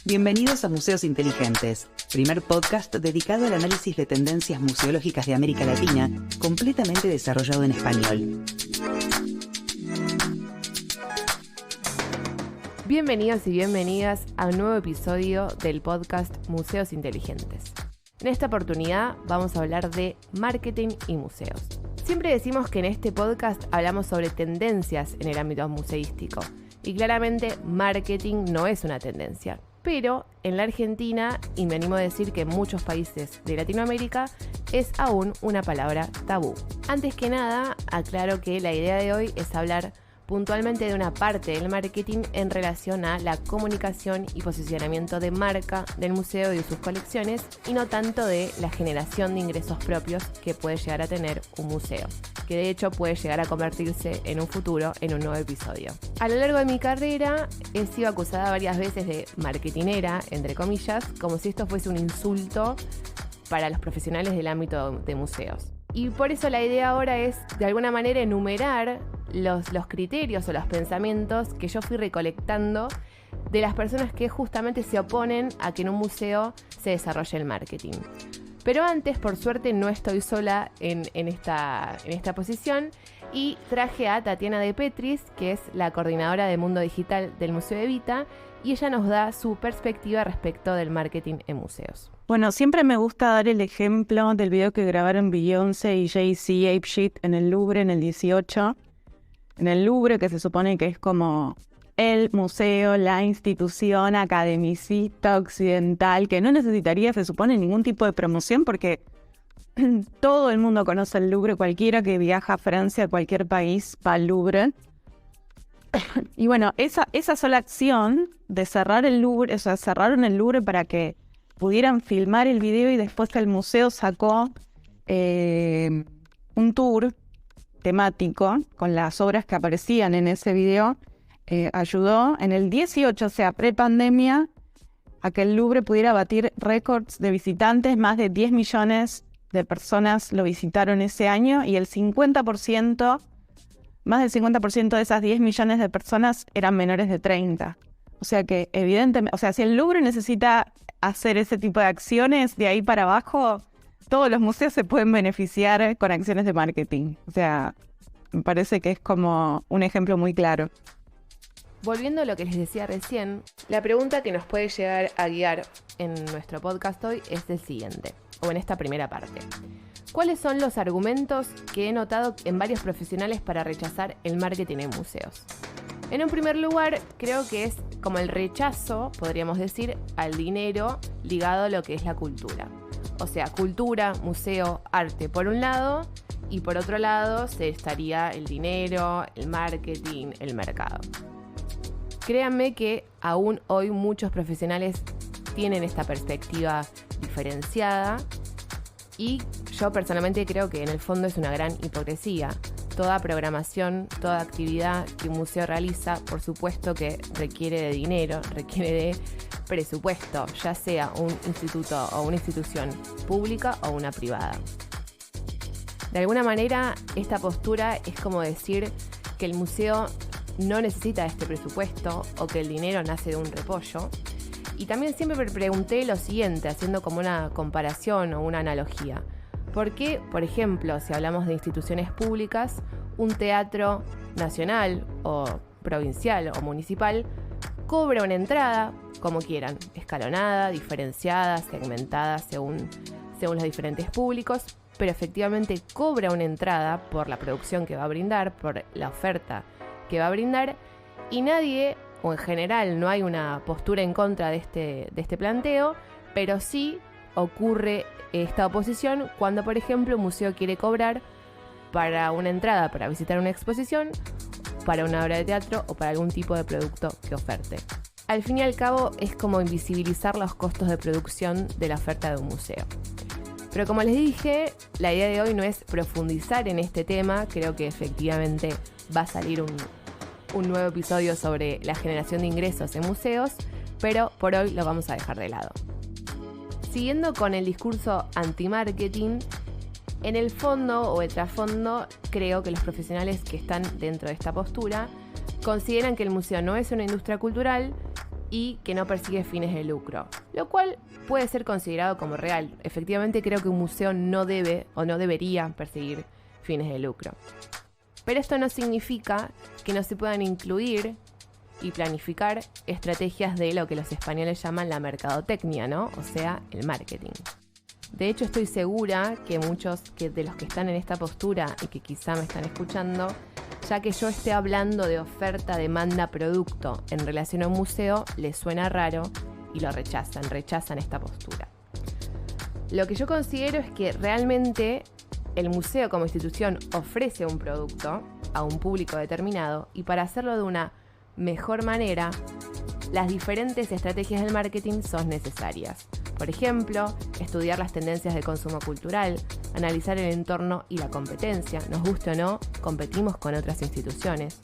Bienvenidos a Museos Inteligentes, primer podcast dedicado al análisis de tendencias museológicas de América Latina, completamente desarrollado en español. Bienvenidos y bienvenidas a un nuevo episodio del podcast Museos Inteligentes. En esta oportunidad vamos a hablar de marketing y museos. Siempre decimos que en este podcast hablamos sobre tendencias en el ámbito museístico, y claramente marketing no es una tendencia. Pero en la Argentina, y me animo a decir que en muchos países de Latinoamérica, es aún una palabra tabú. Antes que nada, aclaro que la idea de hoy es hablar puntualmente de una parte del marketing en relación a la comunicación y posicionamiento de marca del museo y de sus colecciones, y no tanto de la generación de ingresos propios que puede llegar a tener un museo, que de hecho puede llegar a convertirse en un futuro en un nuevo episodio. A lo largo de mi carrera he sido acusada varias veces de marketinera, entre comillas, como si esto fuese un insulto para los profesionales del ámbito de museos. Y por eso la idea ahora es, de alguna manera, enumerar los criterios o los pensamientos que yo fui recolectando de las personas que justamente se oponen a que en un museo se desarrolle el marketing. Pero antes, por suerte, no estoy sola en esta posición, y traje a Tatiana De Petris, que es la coordinadora de Mundo Digital del Museo Evita, y ella nos da su perspectiva respecto del marketing en museos. Bueno, siempre me gusta dar el ejemplo del video que grabaron Beyoncé y Jay-Z Apeshit en el Louvre en el 18. En el Louvre, que se supone que es como el museo, la institución academicista occidental, que no necesitaría, se supone, ningún tipo de promoción, porque todo el mundo conoce el Louvre. Cualquiera que viaja a Francia, a cualquier país, va al Louvre. Y bueno, esa sola acción de cerrar el Louvre, o sea, cerraron el Louvre para que pudieran filmar el video, y después el museo sacó un tour temático con las obras que aparecían en ese video, ayudó en el 18, o sea, pre-pandemia, a que el Louvre pudiera batir récords de visitantes. Más de 10 millones de personas lo visitaron ese año, y más del 50% de esas 10 millones de personas eran menores de 30. O sea que evidentemente, o sea, si el Louvre necesita hacer ese tipo de acciones, de ahí para abajo, todos los museos se pueden beneficiar con acciones de marketing. O sea, me parece que es como un ejemplo muy claro. Volviendo a lo que les decía recién, la pregunta que nos puede llegar a guiar en nuestro podcast hoy es el siguiente, o en esta primera parte. ¿Cuáles son los argumentos que he notado en varios profesionales para rechazar el marketing en museos? En un primer lugar, creo que es como el rechazo, podríamos decir, al dinero ligado a lo que es la cultura. O sea, cultura, museo, arte por un lado, y por otro lado se estaría el dinero, el marketing, el mercado. Créanme que aún hoy muchos profesionales tienen esta perspectiva diferenciada, y yo personalmente creo que en el fondo es una gran hipocresía. Toda programación, toda actividad que un museo realiza, por supuesto que requiere de dinero, requiere de presupuesto, ya sea un instituto o una institución pública o una privada. De alguna manera, esta postura es como decir que el museo no necesita este presupuesto, o que el dinero nace de un repollo. Y también siempre me pregunté lo siguiente, haciendo como una comparación o una analogía. ¿Por qué, por ejemplo, si hablamos de instituciones públicas, un teatro nacional o provincial o municipal cobra una entrada, como quieran, escalonada, diferenciada, segmentada según los diferentes públicos, pero efectivamente cobra una entrada por la producción que va a brindar, por la oferta que va a brindar, y nadie, o en general no hay una postura en contra de este planteo, pero sí ocurre esta oposición cuando, por ejemplo, un museo quiere cobrar para una entrada para visitar una exposición, para una obra de teatro o para algún tipo de producto que oferte. Al fin y al cabo es como invisibilizar los costos de producción de la oferta de un museo. Pero como les dije, la idea de hoy no es profundizar en este tema. Creo que efectivamente va a salir un nuevo episodio sobre la generación de ingresos en museos, pero por hoy lo vamos a dejar de lado. Siguiendo con el discurso anti-marketing, en el fondo o el trasfondo, creo que los profesionales que están dentro de esta postura consideran que el museo no es una industria cultural y que no persigue fines de lucro, lo cual puede ser considerado como real. Efectivamente, creo que un museo no debe o no debería perseguir fines de lucro. Pero esto no significa que no se puedan incluir y planificar estrategias de lo que los españoles llaman la mercadotecnia, ¿no? O sea, el marketing. De hecho, estoy segura que muchos de los que están en esta postura y que quizá me están escuchando, ya que yo esté hablando de oferta, demanda, producto en relación a un museo, les suena raro y lo rechazan esta postura. Lo que yo considero es que realmente el museo como institución ofrece un producto a un público determinado y para hacerlo de una mejor manera, las diferentes estrategias del marketing son necesarias. Por ejemplo, estudiar las tendencias de consumo cultural, analizar el entorno y la competencia. Nos guste o no, competimos con otras instituciones.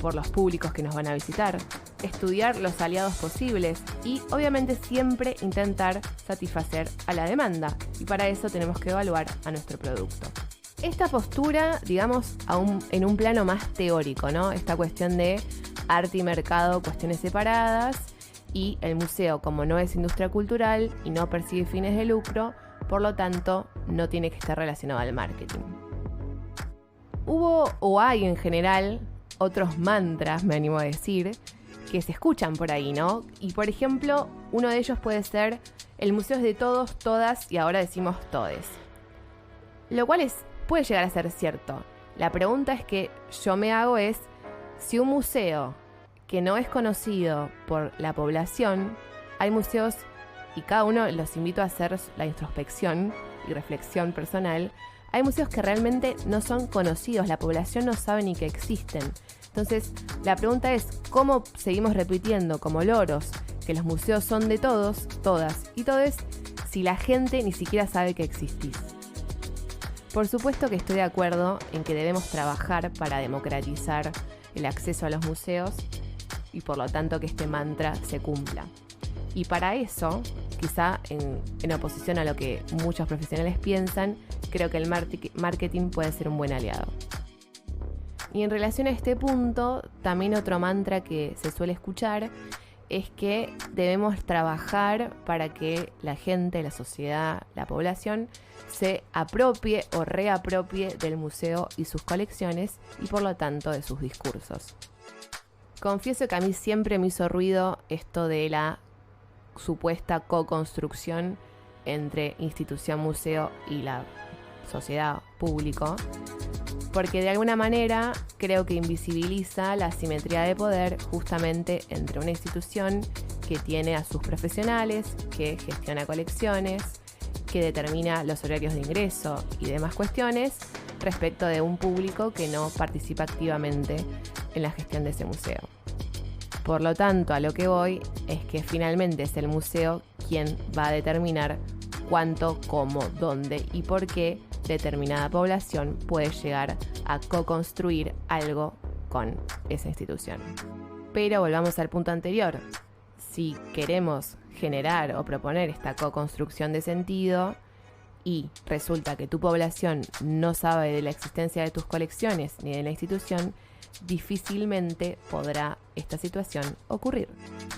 Por los públicos que nos van a visitar. Estudiar los aliados posibles y, obviamente, siempre intentar satisfacer a la demanda. Y para eso tenemos que evaluar a nuestro producto. Esta postura, digamos, en un plano más teórico, ¿no? Esta cuestión de arte y mercado, cuestiones separadas. Y el museo, como no es industria cultural y no persigue fines de lucro, por lo tanto, no tiene que estar relacionado al marketing. Hubo o hay en general otros mantras, me animo a decir, que se escuchan por ahí, ¿no? Y por ejemplo, uno de ellos puede ser: el museo es de todos, todas y ahora decimos todes. Lo cual puede llegar a ser cierto. La pregunta es que yo me hago es, si un museo que no es conocido por la población, hay museos, y cada uno los invito a hacer la introspección y reflexión personal, hay museos que realmente no son conocidos, la población no sabe ni que existen. Entonces, la pregunta es, ¿cómo seguimos repitiendo como loros que los museos son de todos, todas y todes, si la gente ni siquiera sabe que existís? Por supuesto que estoy de acuerdo en que debemos trabajar para democratizar el acceso a los museos, y por lo tanto que este mantra se cumpla. Y para eso, quizá en oposición a lo que muchos profesionales piensan, creo que el marketing puede ser un buen aliado. Y en relación a este punto, también otro mantra que se suele escuchar es que debemos trabajar para que la gente, la sociedad, la población se apropie o reapropie del museo y sus colecciones y por lo tanto de sus discursos. Confieso que a mí siempre me hizo ruido esto de la supuesta co-construcción entre institución, museo y la sociedad, público, porque de alguna manera creo que invisibiliza la asimetría de poder justamente entre una institución que tiene a sus profesionales, que gestiona colecciones, que determina los horarios de ingreso y demás cuestiones, respecto de un público que no participa activamente en la gestión de ese museo. Por lo tanto, a lo que voy es que finalmente es el museo quien va a determinar cuánto, cómo, dónde y por qué determinada población puede llegar a co-construir algo con esa institución. Pero volvamos al punto anterior. Si queremos generar o proponer esta co-construcción de sentido y resulta que tu población no sabe de la existencia de tus colecciones ni de la institución, difícilmente podrá esta situación ocurrir.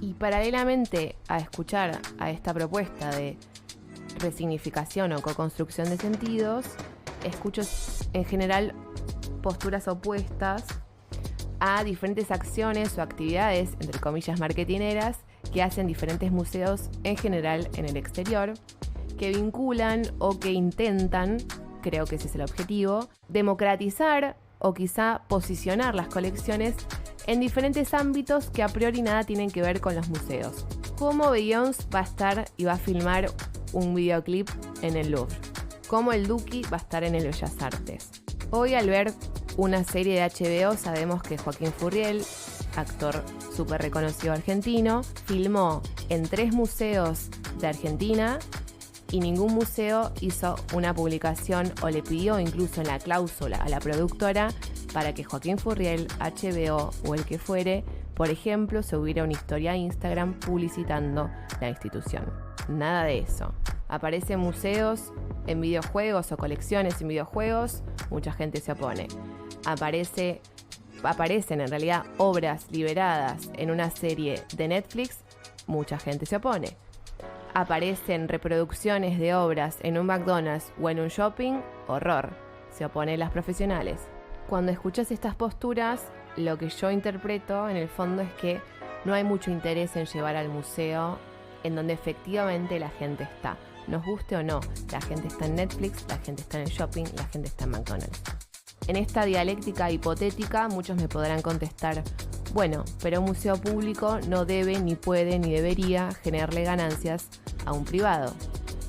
Y paralelamente a escuchar a esta propuesta de resignificación o co-construcción de sentidos, escucho en general posturas opuestas a diferentes acciones o actividades, entre comillas, marketineras, que hacen diferentes museos en general en el exterior, que vinculan o que intentan, creo que ese es el objetivo, democratizar o quizá posicionar las colecciones en diferentes ámbitos que a priori nada tienen que ver con los museos. Como Beyoncé va a estar y va a filmar un videoclip en el Louvre, como el Duki va a estar en el Bellas Artes. Hoy, al ver una serie de HBO, sabemos que Joaquín Furriel, actor súper reconocido argentino, filmó en 3 museos de Argentina y ningún museo hizo una publicación o le pidió incluso en la cláusula a la productora para que Joaquín Furriel, HBO o el que fuere, por ejemplo, subiera una historia a Instagram publicitando la institución. Nada de eso. Aparecen museos en videojuegos o colecciones en videojuegos, mucha gente se opone. Aparece aparecen en realidad obras liberadas en una serie de Netflix, mucha gente se opone. Aparecen reproducciones de obras en un McDonald's o en un shopping, horror, se oponen las profesionales. Cuando escuchas estas posturas, lo que yo interpreto en el fondo es que no hay mucho interés en llevar al museo en donde efectivamente la gente está. Nos guste o no, la gente está en Netflix, la gente está en el shopping, la gente está en McDonald's. En esta dialéctica hipotética, muchos me podrán contestar, bueno, pero un museo público no debe, ni puede, ni debería generarle ganancias a un privado.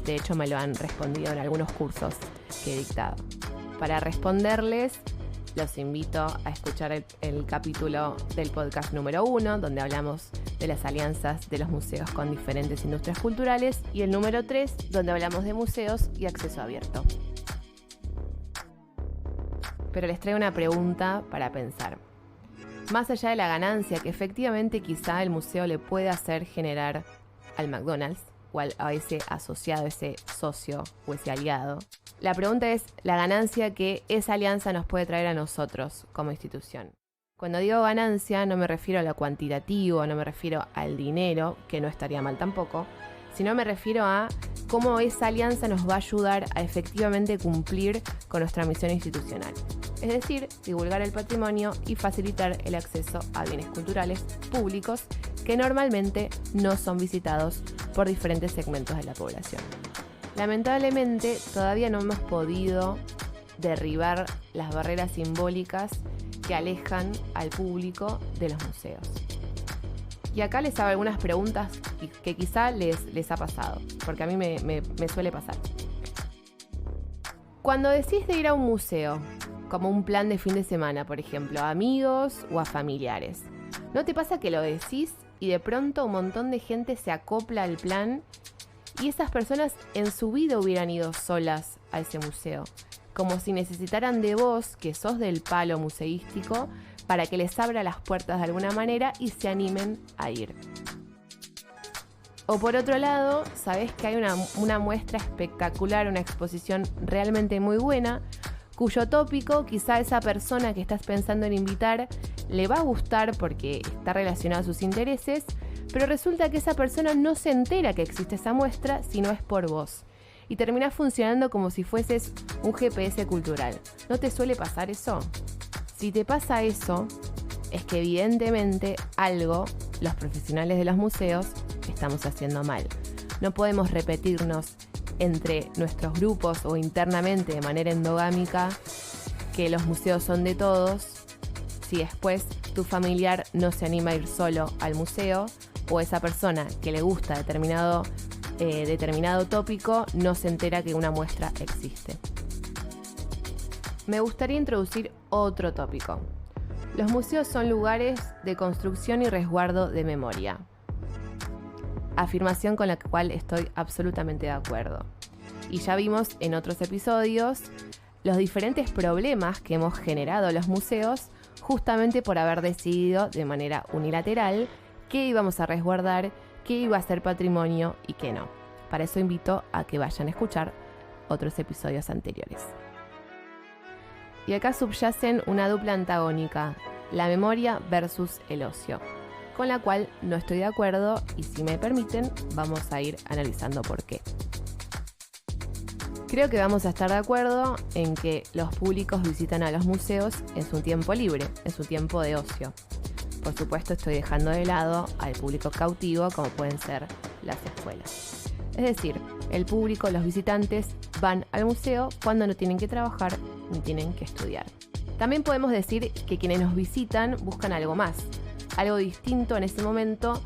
De hecho, me lo han respondido en algunos cursos que he dictado. Para responderles, los invito a escuchar el capítulo del podcast número 1, donde hablamos de las alianzas de los museos con diferentes industrias culturales, y el número 3, donde hablamos de museos y acceso abierto. Pero les traigo una pregunta para pensar. Más allá de la ganancia que efectivamente quizá el museo le puede hacer generar al McDonald's, o a ese asociado, ese socio o ese aliado, la pregunta es la ganancia que esa alianza nos puede traer a nosotros como institución. Cuando digo ganancia no me refiero a lo cuantitativo, no me refiero al dinero, que no estaría mal tampoco, sino me refiero a cómo esa alianza nos va a ayudar a efectivamente cumplir con nuestra misión institucional. Es decir, divulgar el patrimonio y facilitar el acceso a bienes culturales públicos que normalmente no son visitados por diferentes segmentos de la población. Lamentablemente, todavía no hemos podido derribar las barreras simbólicas que alejan al público de los museos. Y acá les hago algunas preguntas que quizá les ha pasado, porque a mí me suele pasar. Cuando decís de ir a un museo, como un plan de fin de semana, por ejemplo, a amigos o a familiares, ¿no te pasa que lo decís y de pronto un montón de gente se acopla al plan y esas personas en su vida hubieran ido solas a ese museo? Como si necesitaran de vos, que sos del palo museístico, para que les abra las puertas de alguna manera y se animen a ir. O por otro lado, sabés que hay una muestra espectacular, una exposición realmente muy buena, cuyo tópico quizá a esa persona que estás pensando en invitar le va a gustar porque está relacionado a sus intereses, pero resulta que esa persona no se entera que existe esa muestra si no es por vos. Y terminás funcionando como si fueses un GPS cultural. ¿No te suele pasar eso? Si te pasa eso, es que evidentemente algo los profesionales de los museos estamos haciendo mal. No podemos repetirnos entre nuestros grupos o internamente de manera endogámica que los museos son de todos, si después tu familiar no se anima a ir solo al museo o esa persona que le gusta determinado tópico no se entera que una muestra existe. Me gustaría introducir otro tópico. Los museos son lugares de construcción y resguardo de memoria. Afirmación con la cual estoy absolutamente de acuerdo. Y ya vimos en otros episodios los diferentes problemas que hemos generado los museos justamente por haber decidido de manera unilateral qué íbamos a resguardar, qué iba a ser patrimonio y qué no. Para eso invito a que vayan a escuchar otros episodios anteriores. Y acá subyacen una dupla antagónica, la memoria versus el ocio, con la cual no estoy de acuerdo y si me permiten vamos a ir analizando por qué. Creo que vamos a estar de acuerdo en que los públicos visitan a los museos en su tiempo libre, en su tiempo de ocio. Por supuesto estoy dejando de lado al público cautivo como pueden ser las escuelas. Es decir, el público, los visitantes, van al museo cuando no tienen que trabajar ni tienen que estudiar. También podemos decir que quienes nos visitan buscan algo más, algo distinto en ese momento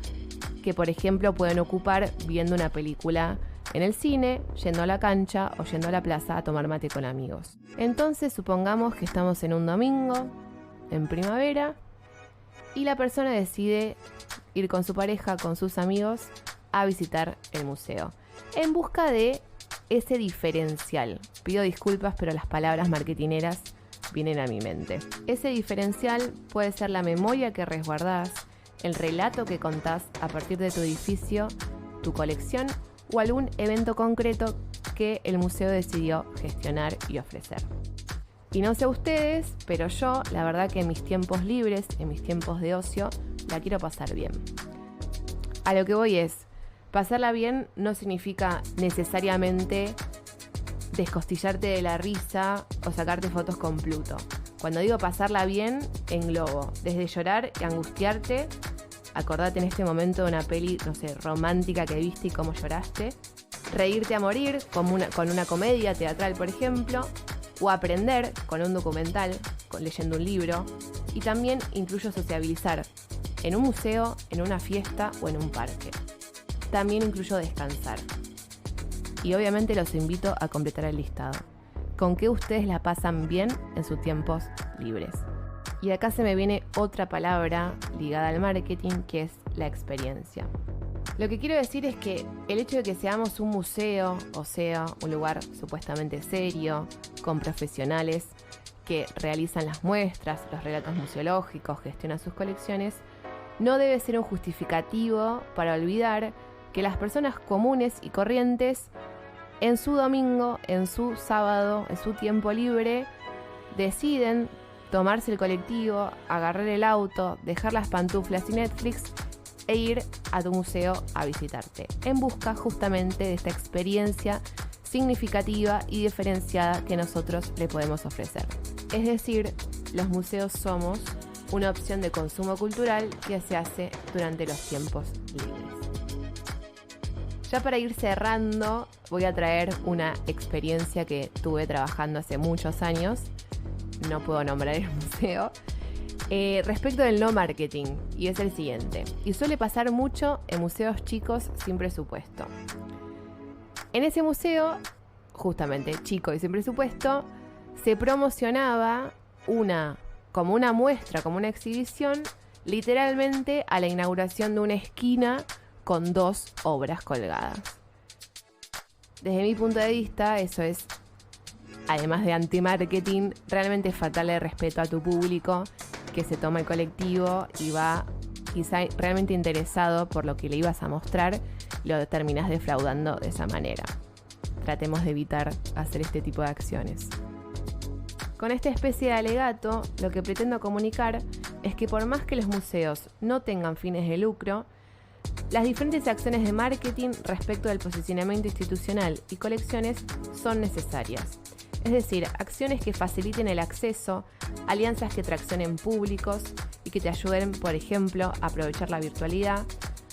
que, por ejemplo, pueden ocupar viendo una película en el cine, yendo a la cancha o yendo a la plaza a tomar mate con amigos. Entonces, supongamos que estamos en un domingo, en primavera, y la persona decide ir con su pareja, con sus amigos, a visitar el museo, en busca de ese diferencial. Pido disculpas, pero las palabras marketineras vienen a mi mente. Ese diferencial puede ser la memoria que resguardás, el relato que contás a partir de tu edificio, tu colección o algún evento concreto que el museo decidió gestionar y ofrecer. Y no sé ustedes, pero yo, la verdad que en mis tiempos libres, en mis tiempos de ocio, la quiero pasar bien. A lo que voy es, pasarla bien no significa necesariamente descostillarte de la risa o sacarte fotos con Pluto. Cuando digo pasarla bien, englobo desde llorar y angustiarte, acordate en este momento de una peli, no sé, romántica que viste y cómo lloraste, reírte a morir con una comedia teatral, por ejemplo, o aprender con un documental, leyendo un libro, y también incluyo sociabilizar en un museo, en una fiesta o en un parque. También incluyo descansar. Y obviamente los invito a completar el listado. ¿Con qué ustedes la pasan bien en sus tiempos libres? Y acá se me viene otra palabra ligada al marketing, que es la experiencia. Lo que quiero decir es que el hecho de que seamos un museo, o sea, un lugar supuestamente serio, con profesionales que realizan las muestras, los relatos museológicos, gestionan sus colecciones, no debe ser un justificativo para olvidar que las personas comunes y corrientes, en su domingo, en su sábado, en su tiempo libre, deciden tomarse el colectivo, agarrar el auto, dejar las pantuflas y Netflix e ir a tu museo a visitarte, en busca justamente de esta experiencia significativa y diferenciada que nosotros le podemos ofrecer. Es decir, los museos somos una opción de consumo cultural que se hace durante los tiempos libres. Ya para ir cerrando, voy a traer una experiencia que tuve trabajando hace muchos años, no puedo nombrar el museo, respecto del no marketing, y es el siguiente, y suele pasar mucho en museos chicos sin presupuesto. En ese museo, justamente chico y sin presupuesto, se promocionaba como una muestra, como una exhibición, literalmente a la inauguración de una esquina con 2 obras colgadas. Desde mi punto de vista, eso es, además de anti-marketing, realmente fatal de respeto a tu público que se toma el colectivo y va quizá realmente interesado por lo que le ibas a mostrar, lo terminás defraudando de esa manera. Tratemos de evitar hacer este tipo de acciones. Con esta especie de alegato, lo que pretendo comunicar es que por más que los museos no tengan fines de lucro, las diferentes acciones de marketing respecto del posicionamiento institucional y colecciones son necesarias. Es decir, acciones que faciliten el acceso, alianzas que traccionen públicos y que te ayuden, por ejemplo, a aprovechar la virtualidad,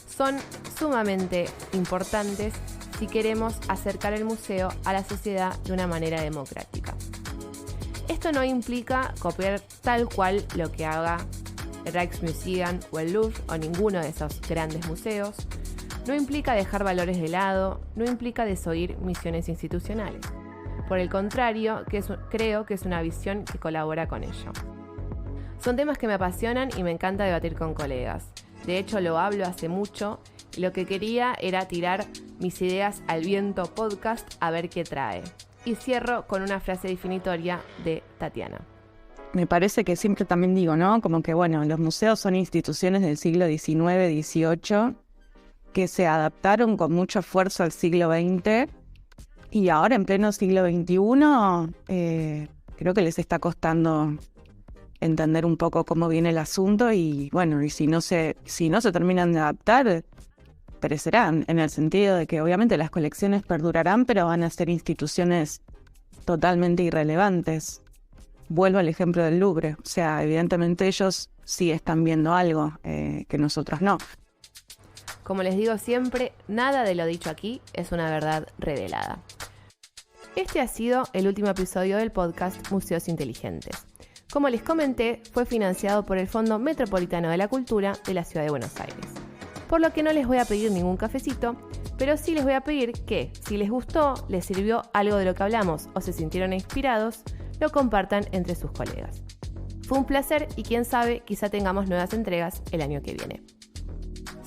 son sumamente importantes si queremos acercar el museo a la sociedad de una manera democrática. Esto no implica copiar tal cual lo que haga el Rijksmuseum o el Louvre o ninguno de esos grandes museos, no implica dejar valores de lado, no implica desoír misiones institucionales. Por el contrario, creo que es una visión que colabora con ello. Son temas que me apasionan y me encanta debatir con colegas. De hecho, lo hablo hace mucho y lo que quería era tirar mis ideas al viento podcast a ver qué trae. Y cierro con una frase definitoria de Tatiana. Me parece que siempre también digo, ¿no? Como que, bueno, los museos son instituciones del siglo XIX, XVIII, que se adaptaron con mucho esfuerzo al siglo XX. Y ahora, en pleno siglo XXI, creo que les está costando entender un poco cómo viene el asunto y, bueno, y si no se terminan de adaptar, perecerán, en el sentido de que obviamente las colecciones perdurarán, pero van a ser instituciones totalmente irrelevantes. Vuelvo al ejemplo del Louvre. O sea, evidentemente ellos sí están viendo algo que nosotros no. Como les digo siempre, nada de lo dicho aquí es una verdad revelada. Este ha sido el último episodio del podcast Museos Inteligentes. Como les comenté, fue financiado por el Fondo Metropolitano de la Cultura de la Ciudad de Buenos Aires. Por lo que no les voy a pedir ningún cafecito, pero sí les voy a pedir que, si les gustó, les sirvió algo de lo que hablamos o se sintieron inspirados, lo compartan entre sus colegas. Fue un placer y quién sabe, quizá tengamos nuevas entregas el año que viene.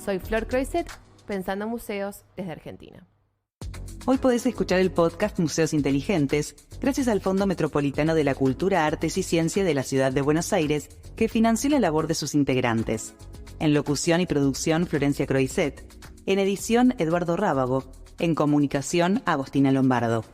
Soy Flor Croiset, pensando en museos desde Argentina. Hoy podés escuchar el podcast Museos Inteligentes gracias al Fondo Metropolitano de la Cultura, Artes y Ciencia de la Ciudad de Buenos Aires, que financió la labor de sus integrantes. En locución y producción, Florencia Croiset. En edición, Eduardo Rábago. En comunicación, Agostina Lombardo.